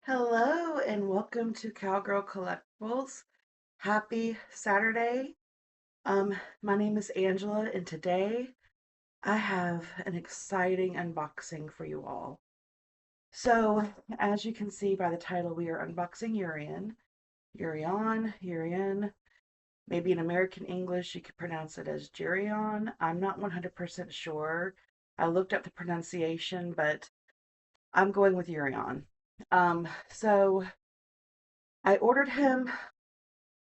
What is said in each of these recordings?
Hello and welcome to Cowgirl Collectibles. Happy Saturday. My name is Angela and today I have an exciting unboxing for you all. So, as you can see by the title, we are unboxing Juriaan. Maybe in American English you could pronounce it as Juriaan. I'm not 100% sure. I looked up the pronunciation, but I'm going with Juriaan. So I ordered him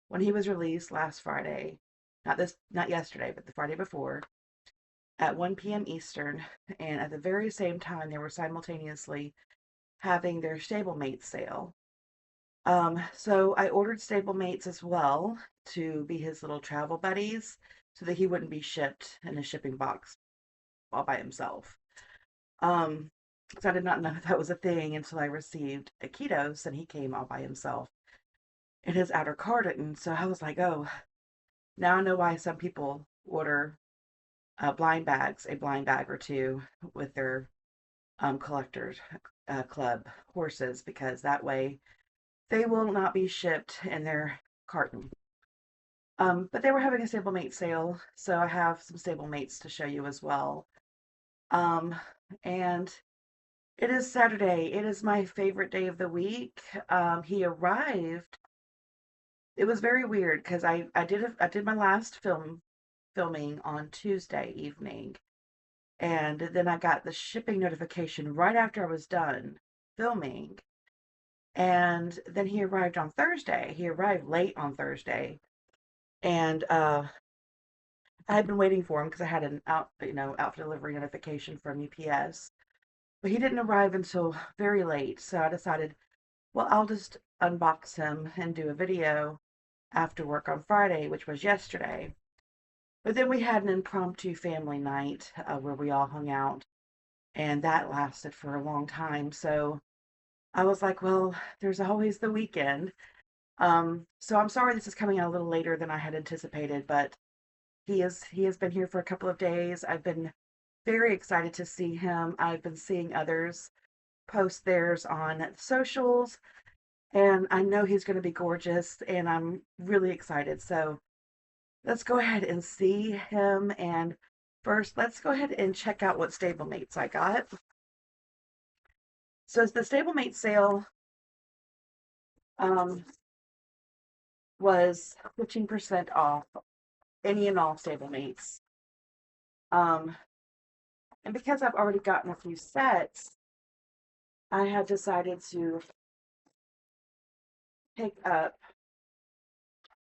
when he was released last Friday, not yesterday, but the Friday before, at 1 p.m. Eastern, and at the very same time, they were simultaneously having their stablemate sale. So I ordered stablemates as well to be his little travel buddies so that he wouldn't be shipped in a shipping box all by himself. Um, so I did not know that was a thing until I received Akitos and he came all by himself in his outer carton. So I was like, oh, now I know why some people order blind bags, a blind bag or two with their collectors club horses, because that way they will not be shipped in their carton. But they were having a stablemate sale, so I have some stablemates to show you as well. Um, and it is Saturday. It is my favorite day of the week. He arrived. It was very weird because I did my last filming on Tuesday evening. And then I got the shipping notification right after I was done filming. And then he arrived on Thursday. He arrived late on Thursday. And I had been waiting for him because I had an out for delivery notification from UPS. But he didn't arrive until very late. So I decided, well, I'll just unbox him and do a video after work on Friday, which was yesterday. But then we had an impromptu family night where we all hung out, and that lasted for a long time. So I was like, well, there's always the weekend. So I'm sorry this is coming out a little later than I had anticipated, but he has been here for a couple of days. I've been very excited to see him. I've been seeing others post theirs on socials, and I know he's going to be gorgeous, and I'm really excited. So let's go ahead and see him. And first, let's go ahead and check out what stablemates I got. So the stablemate sale um, was 15% off any and all stablemates. Um, and because I've already gotten a few sets, I had decided to pick up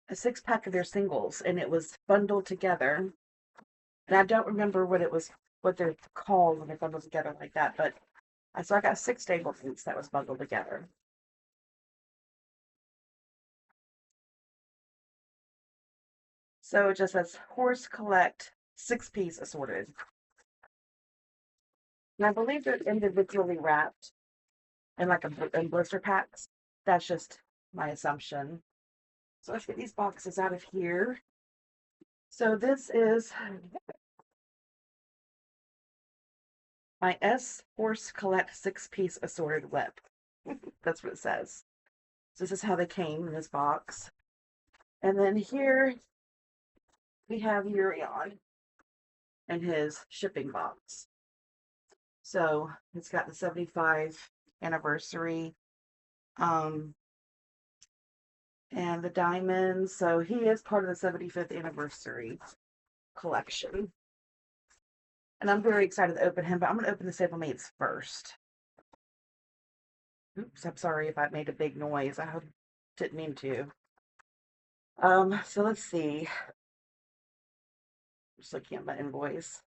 a 6-pack of their singles, and it was bundled together. And I don't remember what they're called when they're bundled together like that, but so I got 6 stablemates that was bundled together. So it just says horse collect 6-piece assorted. And I believe they're individually wrapped in like in blister packs. That's just my assumption. So let's get these boxes out of here. So this is my S Horse Collect 6-piece assorted whip. That's what it says. So this is how they came in this box. And then here we have Juriaan and his shipping box. So it's got the 75 anniversary and the diamonds. So he is part of the 75th anniversary collection. And I'm very excited to open him, but I'm going to open the stablemates first. Oops, I'm sorry if I made a big noise. I didn't mean to. So let's see. Just looking at my invoice.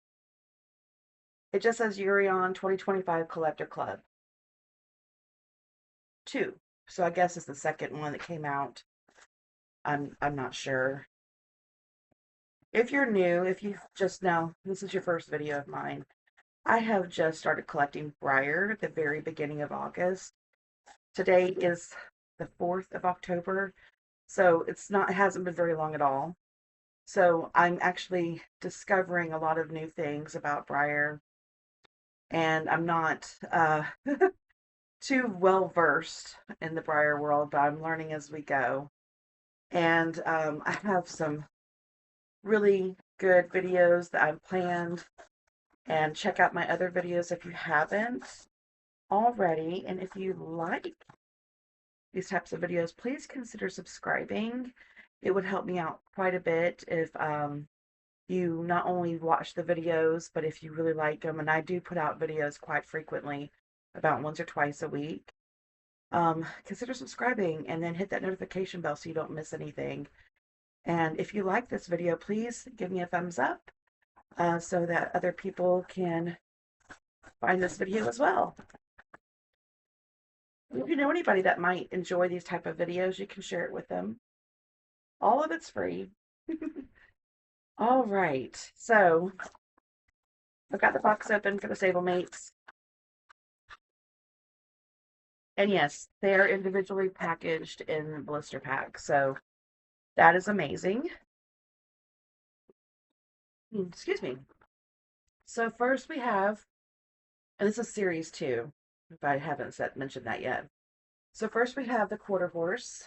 It just says Juriaan 2025 Collector Club 2. So I guess it's the second one that came out. I'm not sure. If you're new, if you just know, this is your first video of mine, I have just started collecting Breyer at the very beginning of August. Today is the 4th of October, so it hasn't been very long at all. So I'm actually discovering a lot of new things about Breyer, and I'm not too well versed in the Breyer world, but I'm learning as we go. And I have some really good videos that I've planned. And check out my other videos if you haven't already. And if you like these types of videos, please consider subscribing. It would help me out quite a bit if you not only watch the videos, but if you really like them. And I do put out videos quite frequently, about once or twice a week. Consider subscribing and then hit that notification bell so you don't miss anything. And if you like this video, please give me a thumbs up so that other people can find this video as well. If you know anybody that might enjoy these type of videos, you can share it with them. All of it's free. All right, so I've got the box open for the stablemates. And yes, they are individually packaged in blister packs, so that is amazing. Excuse me. So first we have, and this is series 2, if I haven't mentioned that yet. So first we have the quarter horse.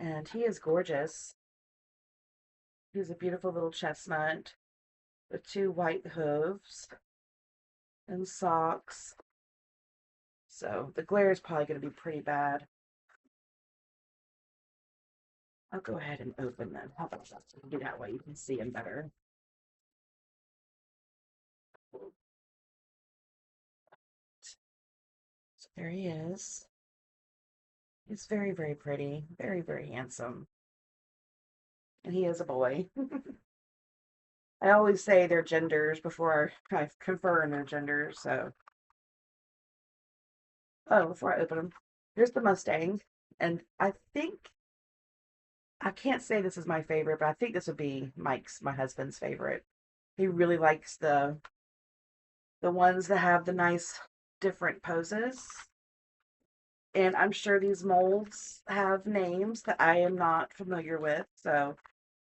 And he is gorgeous. He's a beautiful little chestnut with 2 white hooves and socks. So the glare is probably going to be pretty bad. I'll go ahead and open them. How about that? So that way you can see him better. So there he is. He's very, very pretty. Very, very handsome. And he is a boy. I always say their genders before I confer on their genders, so. Oh, before I open them, here's the Mustang. And I think, I can't say this is my favorite, but I think this would be Mike's, my husband's favorite. He really likes the ones that have the nice different poses. And I'm sure these molds have names that I am not familiar with. So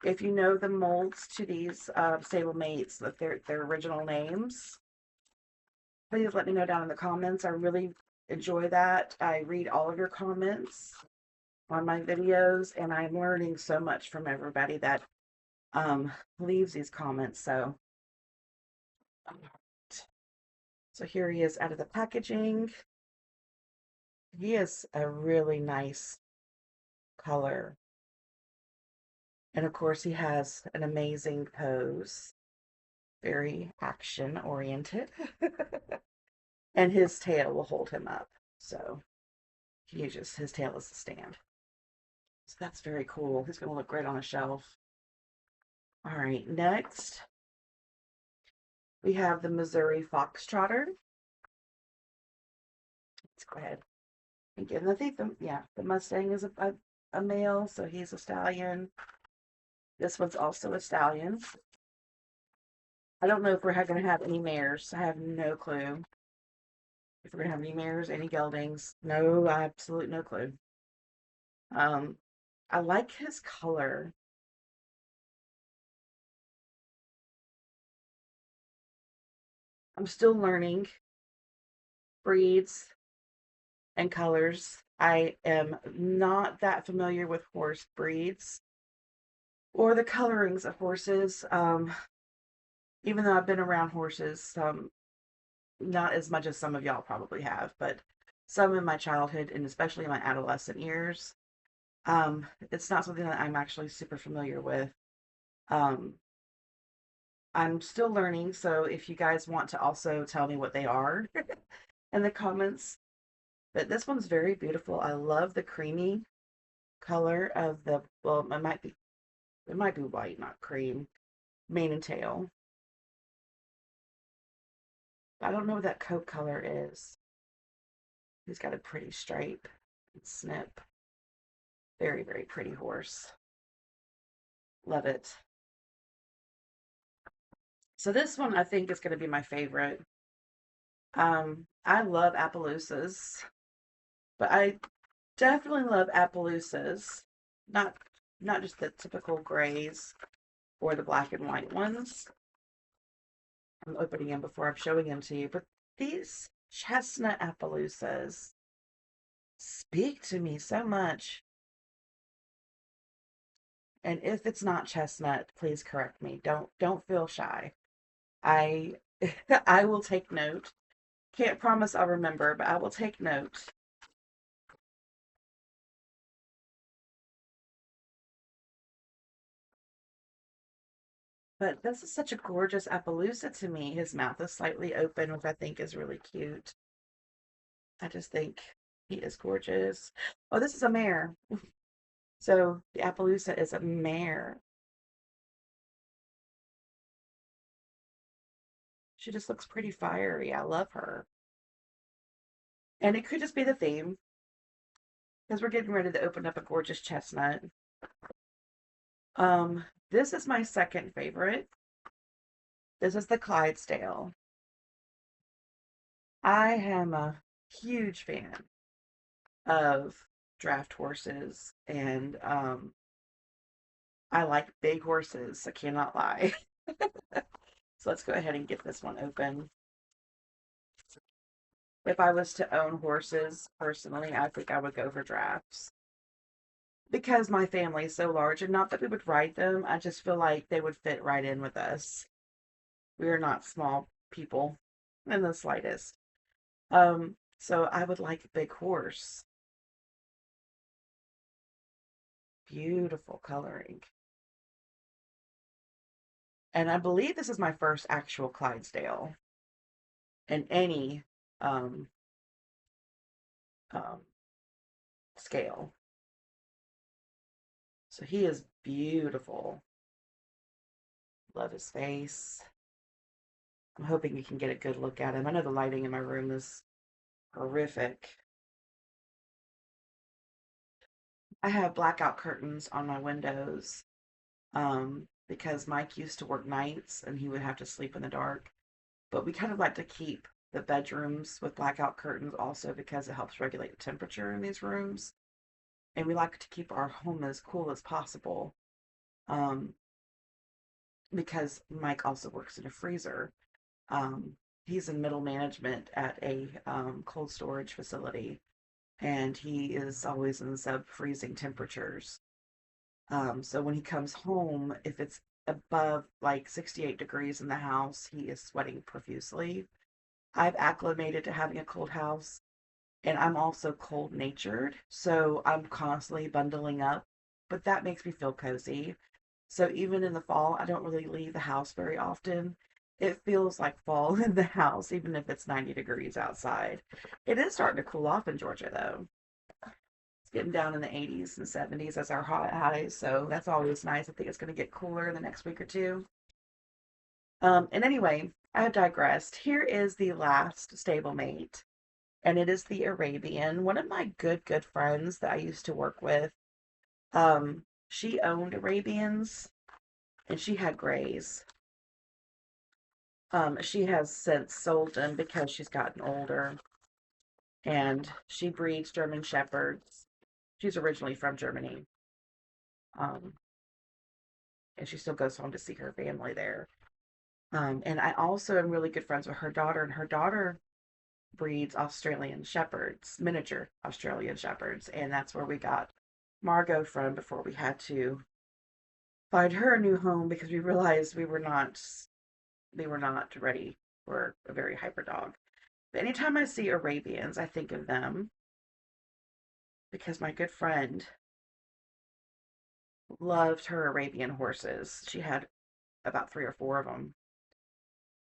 if you know the molds to these stablemates, that their original names, please let me know down in the comments. I really enjoy that. I read all of your comments on my videos, and I'm learning so much from everybody that leaves these comments. So here he is out of the packaging. He is a really nice color. And of course, he has an amazing pose. Very action oriented. And his tail will hold him up. So he uses his tail as a stand. So that's very cool. He's going to look great on a shelf. All right, next we have the Missouri Foxtrotter. Let's go ahead and get, and I think the Mustang is a male, so he's a stallion. This one's also a stallion. I don't know if we're going to have any mares. I have no clue. If we're going to have any mares, any geldings. No, absolute no clue. I like his color. I'm still learning breeds and colors. I am not that familiar with horse breeds or the colorings of horses. Even though I've been around horses, not as much as some of y'all probably have, but some in my childhood and especially in my adolescent years. It's not something that I'm actually super familiar with. I'm still learning, so if you guys want to also tell me what they are in the comments. But this one's very beautiful. I love the creamy color of the, well, it might be white, not cream, mane and tail. I don't know what that coat color is. He's got a pretty stripe and snip. Very, very pretty horse. Love it. So this one I think is going to be my favorite. I love Appaloosas, but I definitely love Appaloosas. Not just the typical grays or the black and white ones. I'm opening them before I'm showing them to you. But these chestnut Appaloosas speak to me so much. And if it's not chestnut, please correct me. Don't feel shy. I I will take note. Can't promise I'll remember, but I will take note. But this is such a gorgeous Appaloosa to me. His mouth is slightly open, which I think is really cute. I just think he is gorgeous. Oh, this is a mare. So the Appaloosa is a mare. She just looks pretty fiery. I love her. And it could just be the theme because we're getting ready to open up a gorgeous chestnut. This is my second favorite. This is the Clydesdale. I am a huge fan of draft horses, and I like big horses. I cannot lie. So let's go ahead and get this one open. If I was to own horses personally, I think I would go for drafts because my family is so large, and not that we would ride them. I just feel like they would fit right in with us. We are not small people in the slightest. So I would like a big horse. Beautiful coloring. And I believe this is my first actual Clydesdale in any um, um, scale. So he is beautiful. Love his face. I'm hoping you can get a good look at him. I know the lighting in my room is horrific. I have blackout curtains on my windows because Mike used to work nights and he would have to sleep in the dark. But we kind of like to keep the bedrooms with blackout curtains also because it helps regulate the temperature in these rooms. And we like to keep our home as cool as possible um, because Mike also works in a freezer. Um, he's in middle management at a cold storage facility, and he is always in sub-freezing temperatures. So when he comes home, if it's above like 68 degrees in the house, he is sweating profusely. I've acclimated to having a cold house, and I'm also cold natured, so I'm constantly bundling up, but that makes me feel cozy. So even in the fall, I don't really leave the house very often. It feels like fall in the house, even if it's 90 degrees outside. It is starting to cool off in Georgia, though. It's getting down in the 80s and 70s as our hot highs, so that's always nice. I think it's going to get cooler in the next week or two. And anyway, I have digressed. Here is the last stablemate, and it is the Arabian. One of my good friends that I used to work with, she owned Arabians, and she had grays. She has since sold them because she's gotten older, and she breeds German Shepherds. She's originally from Germany, um, and she still goes home to see her family there. And I also am really good friends with her daughter, and her daughter breeds Australian Shepherds, miniature Australian Shepherds, and that's where we got Margot from before we had to find her a new home because we realized we were not ready for a very hyper dog. But anytime I see Arabians, I think of them because my good friend loved her Arabian horses. She had about 3 or 4 of them.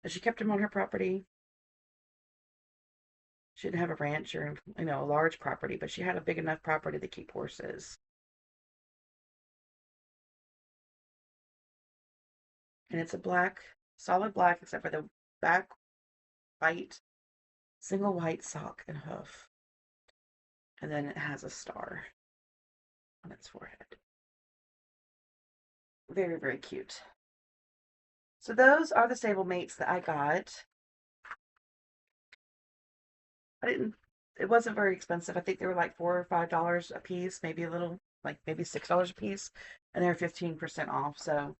And she kept them on her property. She didn't have a ranch or, a large property, but she had a big enough property to keep horses. And it's a black, solid black, except for the back white, single white sock and hoof. And then it has a star on its forehead. Very, very cute. So those are the stable mates that I got. I didn't, it wasn't very expensive. I think they were like $4 or $5 a piece, maybe a little, like maybe $6 a piece. And they were 15% off. So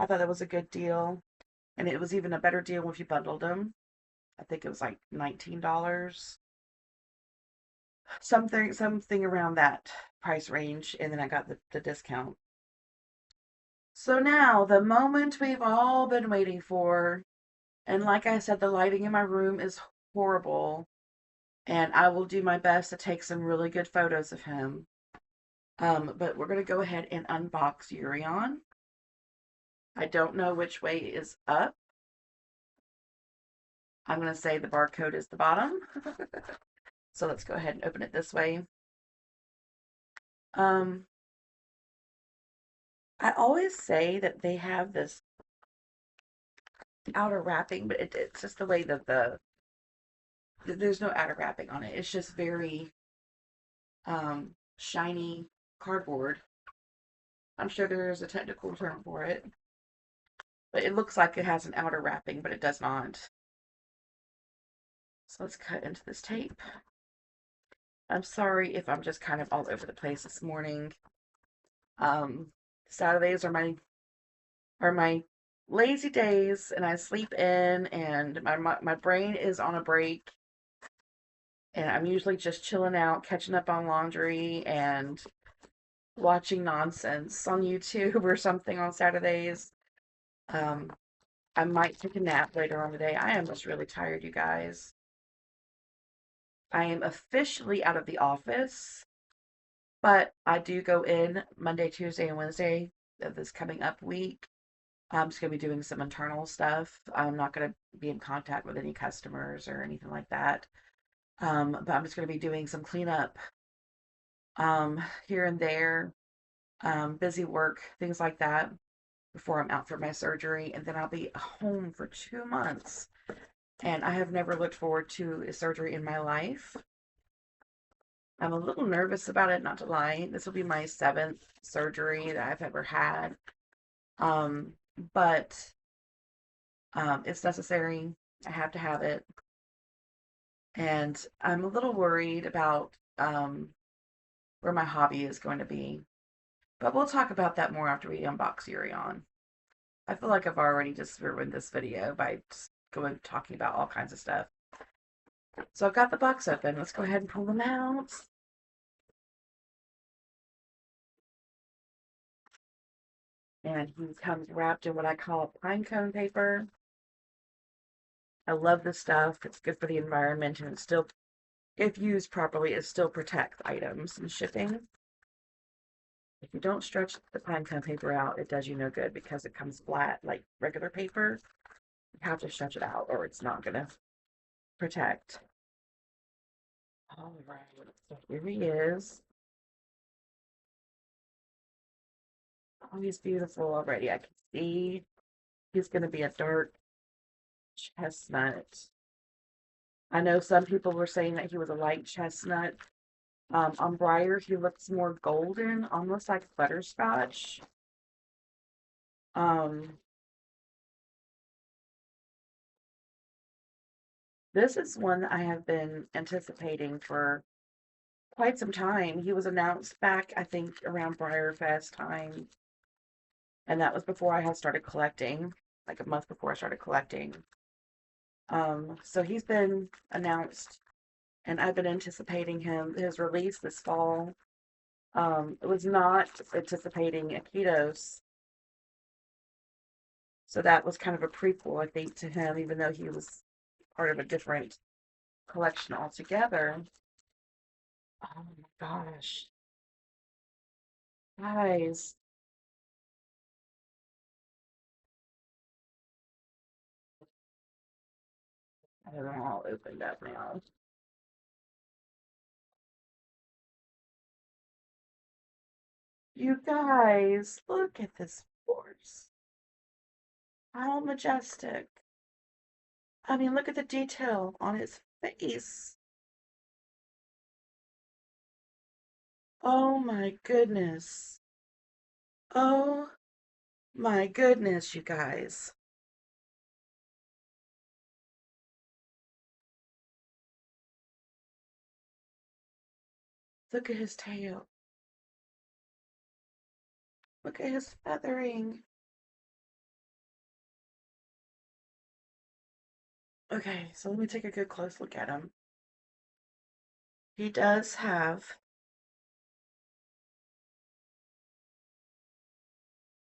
I thought that was a good deal. And it was even a better deal if you bundled them. I think it was like $19, something around that price range, and then I got the discount. So now the moment we've all been waiting for, and like I said, the lighting in my room is horrible, and I will do my best to take some really good photos of him. But we're gonna go ahead and unbox Juriaan. I don't know which way is up. I'm gonna say the barcode is the bottom. So let's go ahead and open it this way. Um, I always say that they have this outer wrapping, but it's just the way that there's no outer wrapping on it. It's just very shiny cardboard. I'm sure there's a technical term for it, but it looks like it has an outer wrapping, but it does not. So let's cut into this tape. I'm sorry if I'm just kind of all over the place this morning. Saturdays are my lazy days, and I sleep in, and my brain is on a break, and I'm usually just chilling out, catching up on laundry, and watching nonsense on YouTube or something on Saturdays. Um, I might take a nap later on today. I am just really tired, you guys. I am officially out of the office, but I do go in Monday, Tuesday, and Wednesday of this coming up week. I'm just going to be doing some internal stuff. I'm not going to be in contact with any customers or anything like that. But I'm just going to be doing some cleanup here and there, busy work, things like that before I'm out for my surgery. And then I'll be home for 2 months. And I have never looked forward to a surgery in my life. I'm a little nervous about it, not to lie. This will be my 7th surgery that I've ever had. Um, but it's necessary. I have to have it. And I'm a little worried about where my hobby is going to be. But we'll talk about that more after we unbox Juriaan. I feel like I've already just ruined this video by just going talking about all kinds of stuff. So I've got the box open. Let's go ahead and pull them out. And he comes wrapped in what I call pine cone paper. I love this stuff. It's good for the environment, and it's still, if used properly, it still protects items and shipping. If you don't stretch the pine cone paper out, it does you no good because it comes flat like regular paper. You have to stretch it out or it's not going to protect. All right, so here he is. Oh, he's beautiful already. I can see he's going to be a dark chestnut. I know some people were saying that he was a light chestnut. On Breyer, he looks more golden, almost like butterscotch. Um, this is one that I have been anticipating for quite some time. He was announced back, I think, around Breyer Fest time, and that was before I had started collecting, like a month before I started collecting. So he's been announced, and I've been anticipating his release this fall. It was not anticipating Akitos, so that was kind of a prequel, I think, to him, even though he was part of a different collection altogether. Oh my gosh, guys, I don't know, all opened up now. You guys, look at this horse. How majestic. I mean, look at the detail on his face. Oh my goodness. Oh my goodness, you guys. Look at his tail. Look at his feathering. Okay, so let me take a good close look at him. He does have,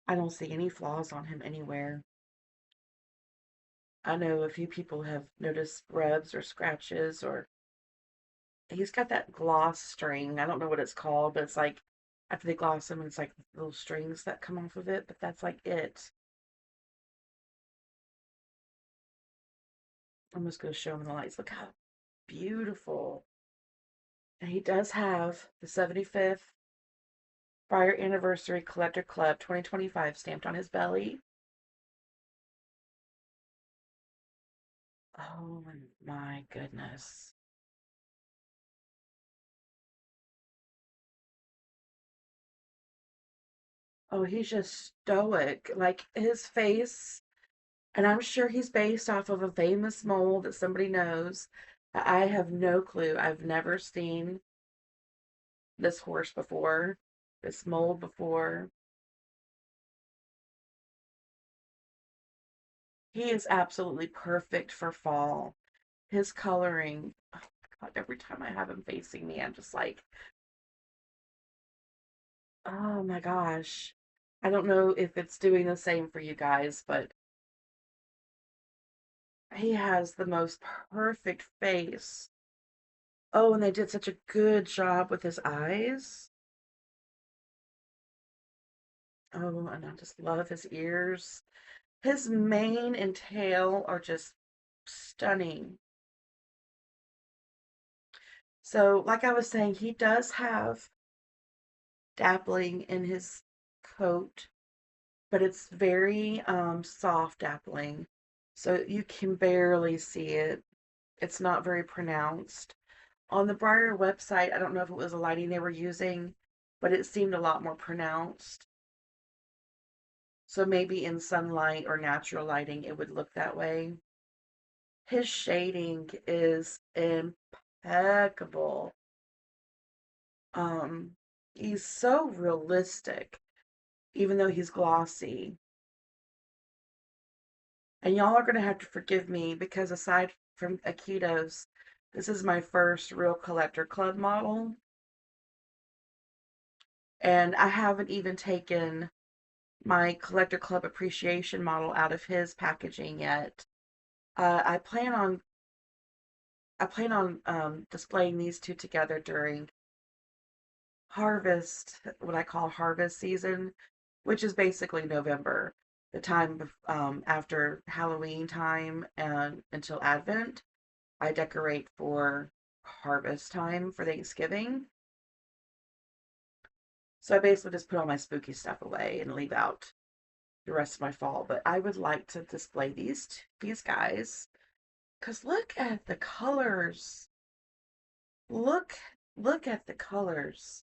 I don't see any flaws on him anywhere. I know a few people have noticed rubs or scratches, or he's got that gloss string. I don't know what it's called, but it's like after they gloss him, it's like little strings that come off of it, but that's like it. I'm just going to show him the lights. Look how beautiful. And he does have the 75th Breyer Anniversary Collector Club 2025 stamped on his belly. Oh my goodness. Oh, he's just stoic. Like his face, and I'm sure he's based off of a famous mold that somebody knows. I have no clue. I've never seen this horse before, this mold before. He is absolutely perfect for fall. His coloring, oh my God, every time I have him facing me, I'm just like, oh my gosh. I don't know if it's doing the same for you guys, but he has the most perfect face. Oh, and they did such a good job with his eyes. Oh, and I just love his ears. His mane and tail are just stunning. So, like I was saying, he does have dappling in his coat, but it's very soft dappling. So you can barely see it. It's not very pronounced. On the Breyer website, I don't know if it was the lighting they were using, but it seemed a lot more pronounced. So maybe in sunlight or natural lighting, it would look that way. His shading is impeccable. Um, he's so realistic, even though he's glossy. And y'all are gonna have to forgive me because aside from Akitos, this is my first real collector club model. And I haven't even taken my collector club appreciation model out of his packaging yet. Uh, I plan on I plan on displaying these two together during harvest, what I call harvest season, which is basically November, the time after Halloween time and until Advent. I decorate for harvest time for Thanksgiving. So I basically just put all my spooky stuff away and leave out the rest of my fall. But I would like to display these guys because look at the colors. Look look at the colors.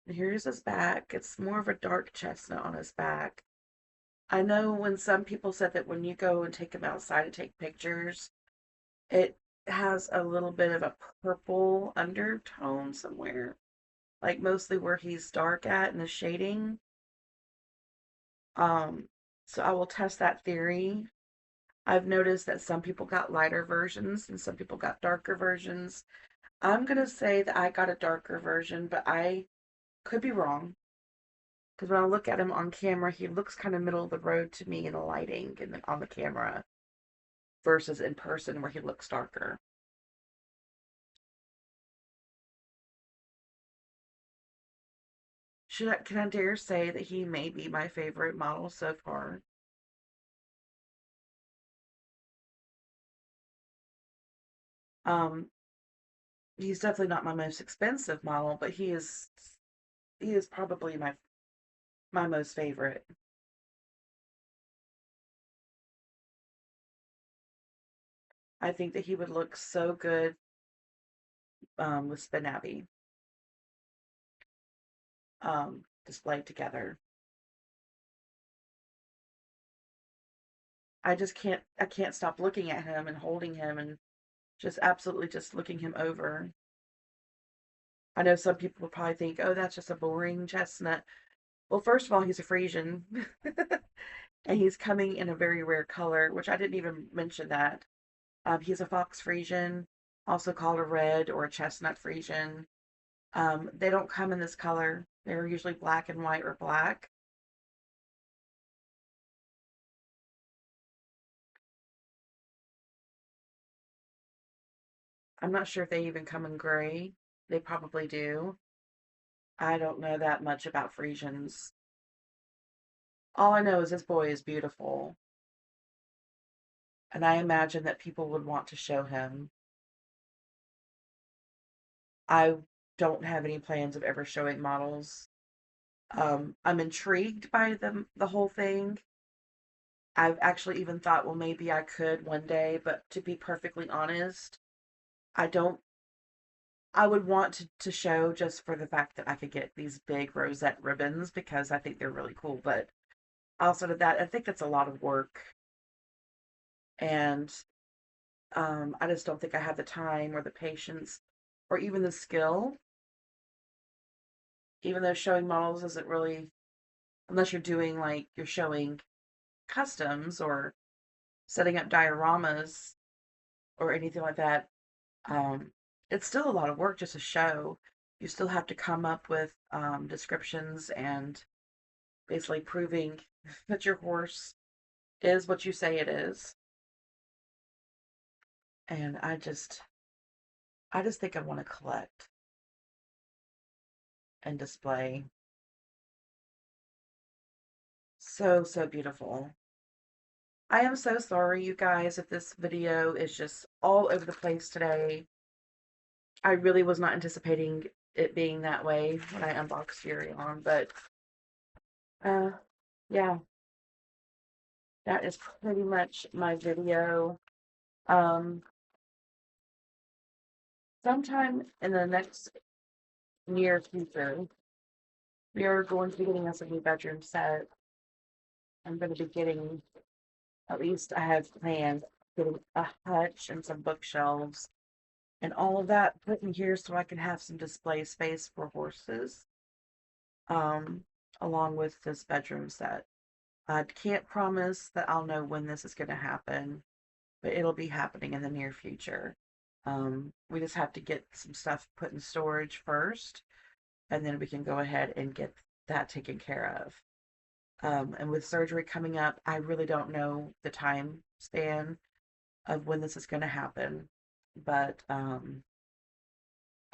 And here's his back. It's more of a dark chestnut on his back. I know when some people said that when you go and take him outside and take pictures, it has a little bit of a purple undertone somewhere, like mostly where he's dark at in the shading. Um, so I will test that theory. I've noticed that some people got lighter versions and some people got darker versions. I'm gonna say that I got a darker version, but I could be wrong. Because when I look at him on camera, he looks kind of middle of the road to me in the lighting and on the camera versus in person where he looks darker. Can I dare say that he may be my favorite model so far? Um, he's definitely not my most expensive model, but he is probably my most favorite. I think that he would look so good with Spinabi displayed together. I can't stop looking at him and holding him and just absolutely just looking him over. I know some people will probably think, oh, that's just a boring chestnut. Well, first of all, he's a Frisian. And he's coming in a very rare color, which I didn't even mention that. He's a fox Frisian, also called a red or a chestnut Frisian. They don't come in this color. They're usually black and white or black. I'm not sure if they even come in gray. They probably do. I don't know that much about Frisians. All I know is this boy is beautiful, and I imagine that people would want to show him. I don't have any plans of ever showing models. I'm intrigued by the whole thing. I've actually even thought, well, maybe I could one day, but to be perfectly honest, I don't. I would want to show just for the fact that I could get these big rosette ribbons because I think they're really cool. But outside of that, I think that's a lot of work, and I just don't think I have the time or the patience or even the skill. Even though showing models isn't really, unless you're doing like you're showing customs or setting up dioramas or anything like that, um, it's still a lot of work just to show. You still have to come up with descriptions and basically proving that your horse is what you say it is. And I just think I want to collect and display. So, so beautiful. I am so sorry, you guys, if this video is just all over the place today. I really was not anticipating it being that way when I unboxed Juriaan, but uh, yeah, that is pretty much my video. Um, Sometime in the next near future, we are going to be getting us a new bedroom set. I'm going to be getting, at least I have planned, getting a hutch and some bookshelves and all of that put in here so I can have some display space for horses, um, along with this bedroom set. I can't promise that I'll know when this is going to happen, but it'll be happening in the near future. We just have to get some stuff put in storage first, and then we can go ahead and get that taken care of. And with surgery coming up, I really don't know the time span of when this is going to happen, but I'm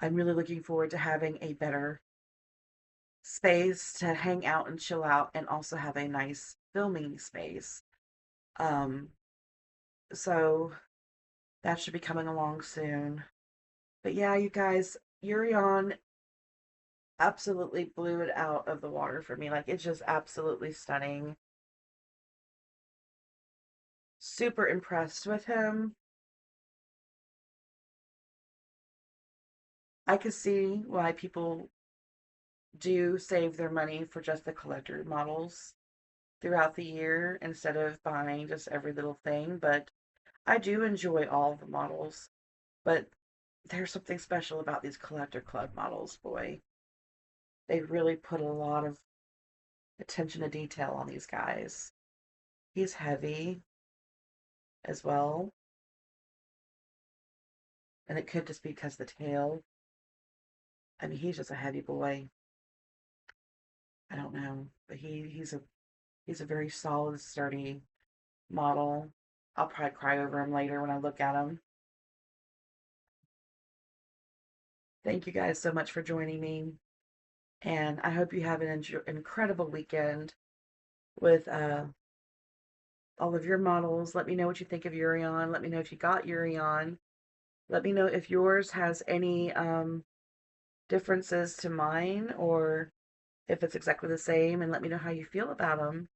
really looking forward to having a better space to hang out and chill out and also have a nice filming space. Um, so that should be coming along soon. But yeah, you guys, Juriaan absolutely blew it out of the water for me. Like, it's just absolutely stunning. Super impressed with him. I could see why people do save their money for just the collector models throughout the year instead of buying just every little thing. But I do enjoy all the models. But there's something special about these collector club models, boy. They really put a lot of attention to detail on these guys. He's heavy as well, and it could just be because the tail. I mean, he's just a heavy boy. I don't know, but he's a very solid, sturdy model. I'll probably cry over him later when I look at him. Thank you guys so much for joining me, and I hope you have an incredible weekend with all of your models. Let me know what you think of Juriaan. Let me know if you got Juriaan. Let me know if yours has any differences to mine or if it's exactly the same, and let me know how you feel about them.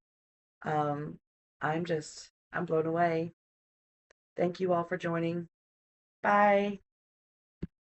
Um, I'm blown away. Thank you all for joining. Bye.